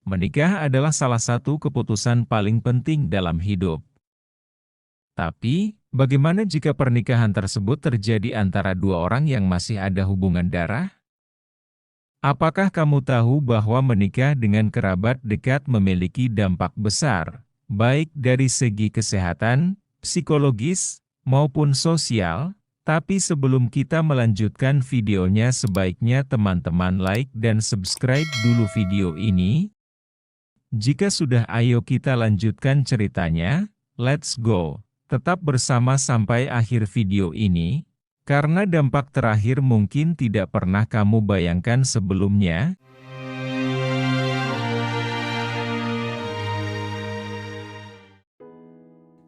Menikah adalah salah satu keputusan paling penting dalam hidup. Tapi, bagaimana jika pernikahan tersebut terjadi antara dua orang yang masih ada hubungan darah? Apakah kamu tahu bahwa menikah dengan kerabat dekat memiliki dampak besar, baik dari segi kesehatan, psikologis, maupun sosial? Tapi sebelum kita melanjutkan videonya, sebaiknya teman-teman like dan subscribe dulu video ini. Jika sudah, ayo kita lanjutkan ceritanya, let's go. Tetap bersama sampai akhir video ini, karena dampak terakhir mungkin tidak pernah kamu bayangkan sebelumnya.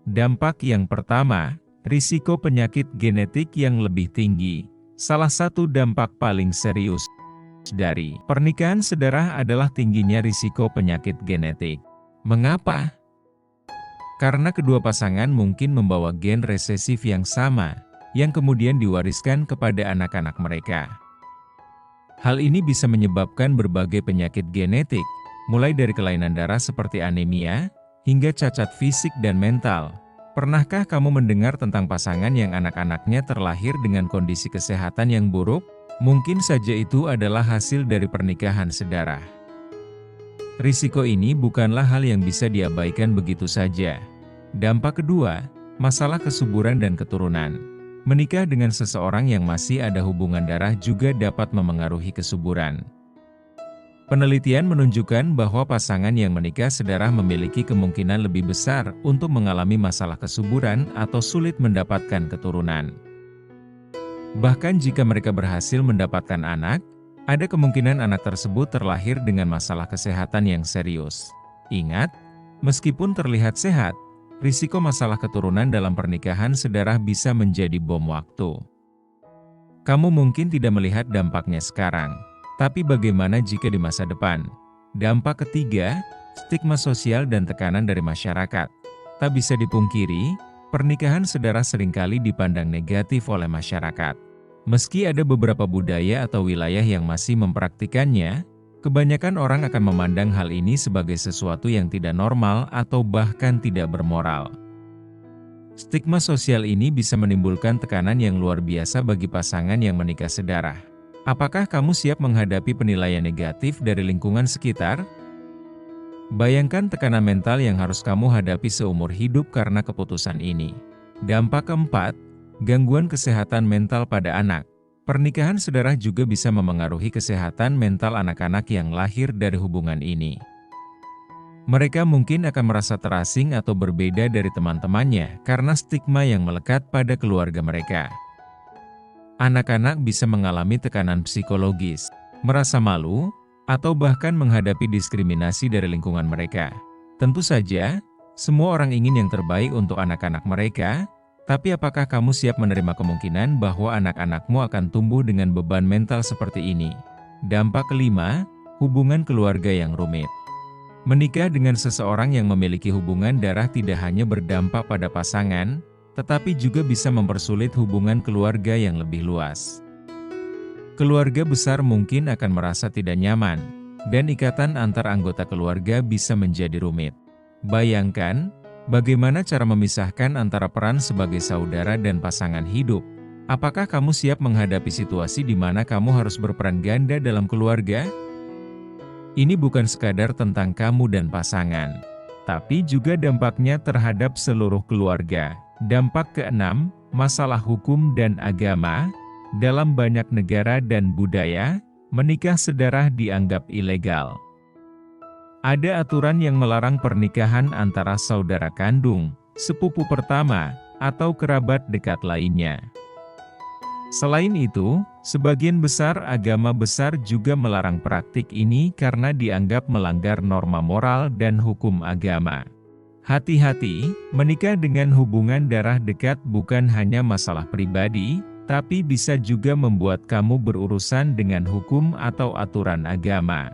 Dampak yang pertama, risiko penyakit genetik yang lebih tinggi. Salah satu dampak paling serius dari pernikahan sedarah adalah tingginya risiko penyakit genetik. Mengapa? Karena kedua pasangan mungkin membawa gen resesif yang sama, yang kemudian diwariskan kepada anak-anak mereka. Hal ini bisa menyebabkan berbagai penyakit genetik, mulai dari kelainan darah seperti anemia, hingga cacat fisik dan mental. Pernahkah kamu mendengar tentang pasangan yang anak-anaknya terlahir dengan kondisi kesehatan yang buruk? Mungkin saja itu adalah hasil dari pernikahan sedarah. Risiko ini bukanlah hal yang bisa diabaikan begitu saja. Dampak kedua, masalah kesuburan dan keturunan. Menikah dengan seseorang yang masih ada hubungan darah juga dapat memengaruhi kesuburan. Penelitian menunjukkan bahwa pasangan yang menikah sedarah memiliki kemungkinan lebih besar untuk mengalami masalah kesuburan atau sulit mendapatkan keturunan. Bahkan jika mereka berhasil mendapatkan anak, ada kemungkinan anak tersebut terlahir dengan masalah kesehatan yang serius. Ingat, meskipun terlihat sehat, risiko masalah keturunan dalam pernikahan sedarah bisa menjadi bom waktu. Kamu mungkin tidak melihat dampaknya sekarang, tapi bagaimana jika di masa depan? Dampak ketiga, stigma sosial dan tekanan dari masyarakat. Tak bisa dipungkiri, pernikahan sedarah seringkali dipandang negatif oleh masyarakat. Meski ada beberapa budaya atau wilayah yang masih mempraktikannya, kebanyakan orang akan memandang hal ini sebagai sesuatu yang tidak normal atau bahkan tidak bermoral. Stigma sosial ini bisa menimbulkan tekanan yang luar biasa bagi pasangan yang menikah sedarah. Apakah kamu siap menghadapi penilaian negatif dari lingkungan sekitar? Bayangkan tekanan mental yang harus kamu hadapi seumur hidup karena keputusan ini. Dampak keempat, gangguan kesehatan mental pada anak. Pernikahan sedarah juga bisa memengaruhi kesehatan mental anak-anak yang lahir dari hubungan ini. Mereka mungkin akan merasa terasing atau berbeda dari teman-temannya karena stigma yang melekat pada keluarga mereka. Anak-anak bisa mengalami tekanan psikologis, merasa malu, atau bahkan menghadapi diskriminasi dari lingkungan mereka. Tentu saja, semua orang ingin yang terbaik untuk anak-anak mereka, tapi apakah kamu siap menerima kemungkinan bahwa anak-anakmu akan tumbuh dengan beban mental seperti ini? Dampak kelima, hubungan keluarga yang rumit. Menikah dengan seseorang yang memiliki hubungan darah tidak hanya berdampak pada pasangan, tetapi juga bisa mempersulit hubungan keluarga yang lebih luas. Keluarga besar mungkin akan merasa tidak nyaman, dan ikatan antar anggota keluarga bisa menjadi rumit. Bayangkan, bagaimana cara memisahkan antara peran sebagai saudara dan pasangan hidup. Apakah kamu siap menghadapi situasi di mana kamu harus berperan ganda dalam keluarga? Ini bukan sekadar tentang kamu dan pasangan, tapi juga dampaknya terhadap seluruh keluarga. Dampak keenam, masalah hukum dan agama. Dalam banyak negara dan budaya, menikah sedarah dianggap ilegal. Ada aturan yang melarang pernikahan antara saudara kandung, sepupu pertama, atau kerabat dekat lainnya. Selain itu, sebagian besar agama besar juga melarang praktik ini karena dianggap melanggar norma moral dan hukum agama. Hati-hati, menikah dengan hubungan darah dekat bukan hanya masalah pribadi, tapi bisa juga membuat kamu berurusan dengan hukum atau aturan agama.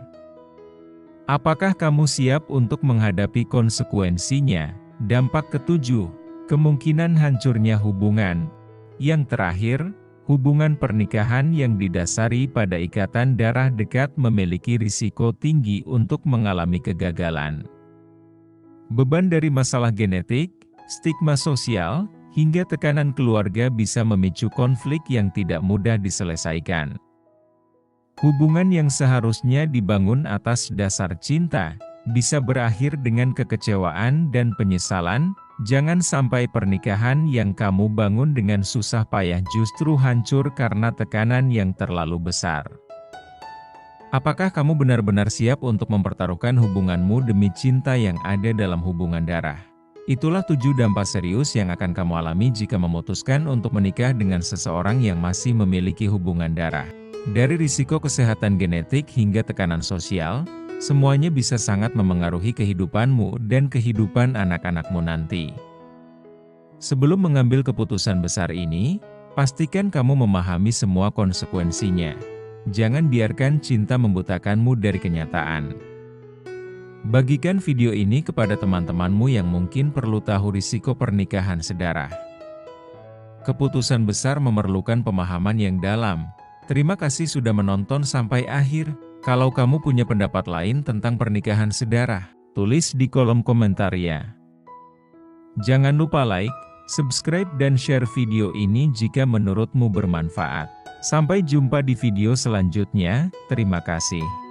Apakah kamu siap untuk menghadapi konsekuensinya? Dampak ketujuh, kemungkinan hancurnya hubungan. Yang terakhir, Hubungan pernikahan yang didasari pada ikatan darah dekat memiliki risiko tinggi untuk mengalami kegagalan. Beban dari masalah genetik, stigma sosial, hingga tekanan keluarga bisa memicu konflik yang tidak mudah diselesaikan. Hubungan yang seharusnya dibangun atas dasar cinta, bisa berakhir dengan kekecewaan dan penyesalan. Jangan sampai pernikahan yang kamu bangun dengan susah payah justru hancur karena tekanan yang terlalu besar. Apakah kamu benar-benar siap untuk mempertaruhkan hubunganmu demi cinta yang ada dalam hubungan darah? Itulah 7 dampak serius yang akan kamu alami jika memutuskan untuk menikah dengan seseorang yang masih memiliki hubungan darah. Dari risiko kesehatan genetik hingga tekanan sosial, semuanya bisa sangat memengaruhi kehidupanmu dan kehidupan anak-anakmu nanti. Sebelum mengambil keputusan besar ini, pastikan kamu memahami semua konsekuensinya. Jangan biarkan cinta membutakanmu dari kenyataan. Bagikan video ini kepada teman-temanmu yang mungkin perlu tahu risiko pernikahan sedarah. Keputusan besar memerlukan pemahaman yang dalam. Terima kasih sudah menonton sampai akhir. Kalau kamu punya pendapat lain tentang pernikahan sedarah, tulis di kolom komentar ya. Jangan lupa like, subscribe dan share video ini jika menurutmu bermanfaat. Sampai jumpa di video selanjutnya, terima kasih.